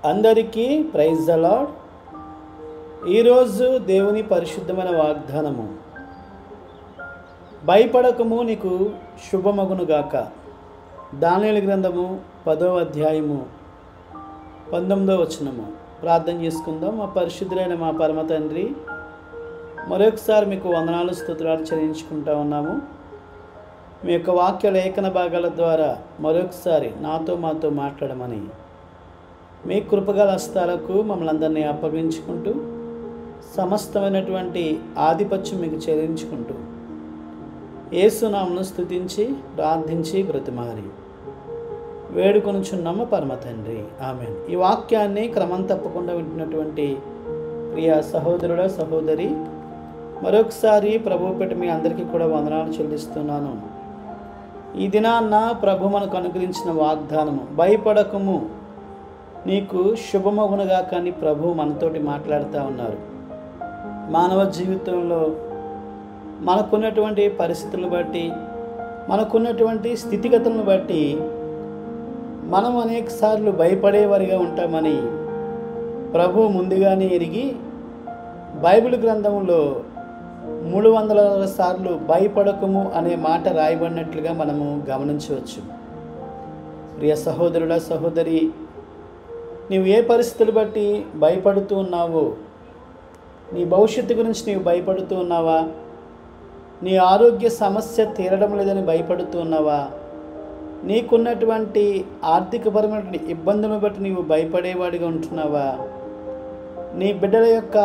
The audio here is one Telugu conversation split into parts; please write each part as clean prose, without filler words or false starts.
అందరికీ ప్రైజ్ ద లార్డ్. ఈరోజు దేవుని పరిశుద్ధమైన వాగ్దానము, భయపడకము నీకు శుభమగునుగాక. దానియేలు గ్రంథము 10వ అధ్యాయము 19వ వచనము. ప్రార్థన చేసుకుందాం. మా పరిశుద్ధులైన మా పరమ తండ్రి, మరొకసారి మీకు వందనాలు స్తుతులు చెల్లించుకుంటా ఉన్నాము. మీ యొక్క వాక్య లేఖన భాగాల ద్వారా మరొకసారి మాతో మాట్లాడమని మీ కృపగల హస్తాలకు మమ్మల్ని అందరినీ అప్పగించుకుంటూ సమస్తమైనటువంటి ఆధిపత్యం మీకు చెల్లించుకుంటూ యేసునామమును స్తుతించి ప్రార్థించి బ్రతిమారి వేడుకొనుచున్నాము పరమ తండ్రి, ఆమేన్. ఈ వాక్యాన్ని క్రమం తప్పకుండా వింటున్నటువంటి ప్రియ సహోదరుడ సహోదరి, మరొకసారి ప్రభు పెట్టి మీ అందరికీ కూడా వందనాలు చెల్లిస్తున్నాను. ఈ దినాన్న ప్రభు మనకు అనుగ్రహించిన వాగ్దానము, భయపడకము నీకు శుభమగునుగా. కానీ ప్రభు మనతోటి మాట్లాడుతూ ఉన్నారు. మానవ జీవితంలో మనకున్నటువంటి పరిస్థితులను బట్టి, మనకున్నటువంటి స్థితిగతులను బట్టి మనం అనేక సార్లు భయపడేవారిగా ఉంటామని ప్రభు ముందుగానే ఎరిగి బైబిల్ గ్రంథంలో 300 సార్లు భయపడకము అనే మాట రాయబడినట్లుగా మనము గమనించవచ్చు. ప్రియ సహోదరుల సహోదరి, నీవు ఏ పరిస్థితులు బట్టి భయపడుతూ ఉన్నావో, నీ భవిష్యత్తు గురించి నీవు భయపడుతూ ఉన్నావా? నీ ఆరోగ్య సమస్య తీరడం లేదని భయపడుతూ ఉన్నావా? నీకున్నటువంటి ఆర్థికపరమైనటువంటి ఇబ్బందులను బట్టి నీవు భయపడేవాడిగా ఉంటున్నావా? నీ బిడ్డల యొక్క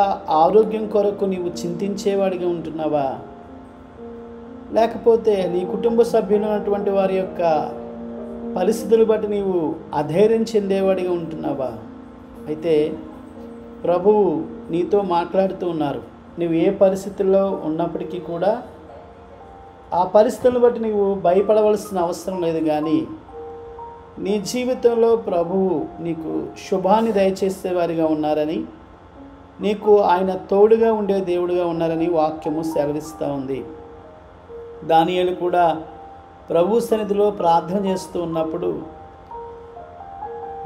ఆరోగ్యం కొరకు నీవు చింతించేవాడిగా ఉంటున్నావా? లేకపోతే నీ కుటుంబ సభ్యులు ఉన్నటువంటి వారి యొక్క పరిస్థితులు బట్టి నీవు అధైర్యం చెందేవాడిగా ఉంటున్నావా? అయితే ప్రభువు నీతో మాట్లాడుతూ ఉన్నారు. నువ్వు ఏ పరిస్థితుల్లో ఉన్నప్పటికీ కూడా ఆ పరిస్థితులను బట్టి నీవు భయపడవలసిన అవసరం లేదు. కానీ నీ జీవితంలో ప్రభువు నీకు శుభాన్ని దయచేసేవారిగా ఉన్నారని, నీకు ఆయన తోడుగా ఉండే దేవుడుగా ఉన్నారని వాక్యము సెలవిస్తూ ఉంది. దానియేలు కూడా ప్రభు సన్నిధిలో ప్రార్థన చేస్తూ ఉన్నప్పుడు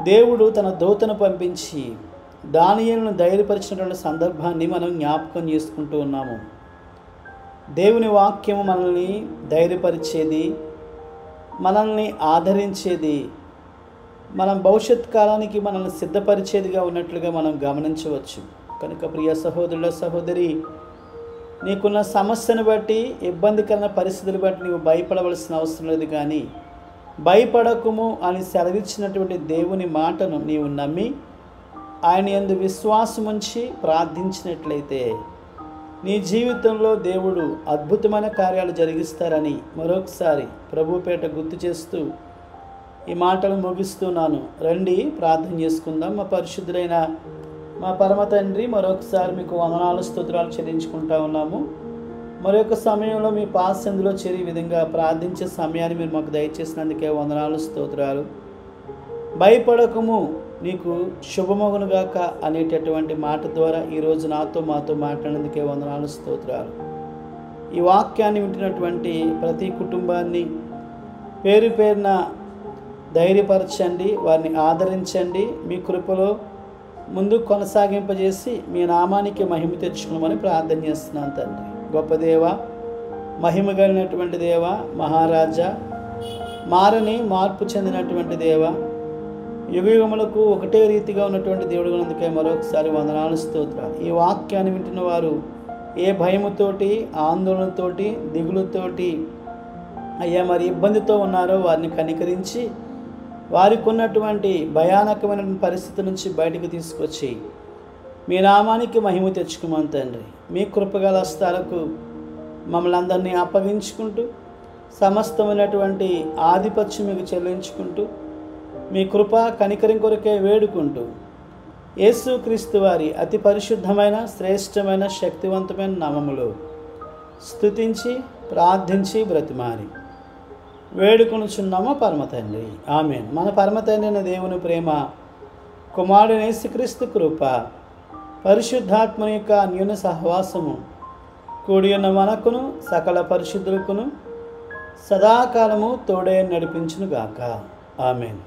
దేవుడు తన దూతను పంపించి దానియేలును ధైర్యపరిచినటువంటి సందర్భాన్ని మనం జ్ఞాపకం చేసుకుంటూ ఉన్నాము. దేవుని వాక్యము మనల్ని ధైర్యపరిచేది, మనల్ని ఆదరించేది, మనం భవిష్యత్ కాలానికి మనల్ని సిద్ధపరిచేదిగా ఉన్నట్లుగా మనం గమనించవచ్చు. కనుక ప్రియ సహోదరుల సహోదరి, నీకున్న సమస్యను బట్టి, ఇబ్బందికరమైన పరిస్థితులు బట్టి నీవు భయపడవలసిన అవసరం లేదు. కానీ భయపడకుము అని సెలవిచ్చినటువంటి దేవుని మాటను నీవు నమ్మి ఆయన యందు విశ్వాసం ఉంచి ప్రార్థించినట్లయితే నీ జీవితంలో దేవుడు అద్భుతమైన కార్యాలు జరిగిస్తారని మరొకసారి ప్రభుపేట గుర్తు చేస్తూ ఈ మాటలు ముగిస్తున్నాను. రండి ప్రార్థన చేసుకుందాం. మా పరిశుద్ధులైన మా పరమ తండ్రి, మరొకసారి మీకు వందనాలు స్తుతులు చెల్లించుకుంటా ఉన్నాము. మరొక సమయంలో మీ పాసందులో చేరి విధంగా ప్రార్థించే సమయాన్ని మీరు మాకు దయచేసినందుకే వందనాలు స్తోత్రాలు. భయపడకము నీకు శుభమగునుగాక అనేటటువంటి మాట ద్వారా ఈరోజు మాతో మాట్లాడినందుకే వందనాలు స్తోత్రాలు. ఈ వాక్యాన్ని వింటున్నటువంటి ప్రతి కుటుంబాన్ని పేరు పేరున ధైర్యపరచండి, వారిని ఆదరించండి. మీ కృపలో ముందు కొనసాగింపజేసి మీ నామానికి మహిమ తెచ్చుకోమని ప్రార్థన చేస్తున్నాను తండ్రి. గొప్ప దేవ, మహిమ కలిగినటువంటి దేవ, మహారాజా, మారని మార్పు చెందినటువంటి దేవ, యుగయుగములకు ఒకటే రీతిగా ఉన్నటువంటి దేవుడు అందుకే మరొకసారి వందనాలు స్తోత్రాలు. ఈ వాక్యాన్ని వింటున్న వారు ఏ భయముతోటి, ఆందోళనతోటి, దిగులుతోటి అయ్యా మరి ఇబ్బందితో ఉన్నారో వారిని కనికరించి వారికి ఉన్నటువంటి భయానకమైన పరిస్థితి నుంచి బయటకు తీసుకొచ్చి మీ నామానికి మహిమ తెచ్చుకోమని తండ్రి. మీ కృపగల హస్తాలకు మమ్మల్ని అందరినీ అప్పగించుకుంటూ సమస్తమైనటువంటి ఆధిపత్యం మీకు చెల్లించుకుంటూ మీ కృప కనికరం కొరకే వేడుకుంటూ యేసుక్రీస్తు వారి అతి పరిశుద్ధమైన శ్రేష్టమైన శక్తివంతమైన నామములో స్తుతించి ప్రార్థించి బ్రతిమారి వేడుకొనుచున్నాము పరమ తండ్రి, ఆమేన్. మన పరమ తండ్రి అయిన దేవుని ప్రేమ, కుమారుడైన యేసుక్రీస్తు కృప, పరిశుద్ధాత్మ యొక్క అన్యోన్య సహవాసము కూడి ఉన్న మనకును సకల పరిశుద్ధులకును సదాకాలము తోడే నడిపించునుగాక. ఆమేన్.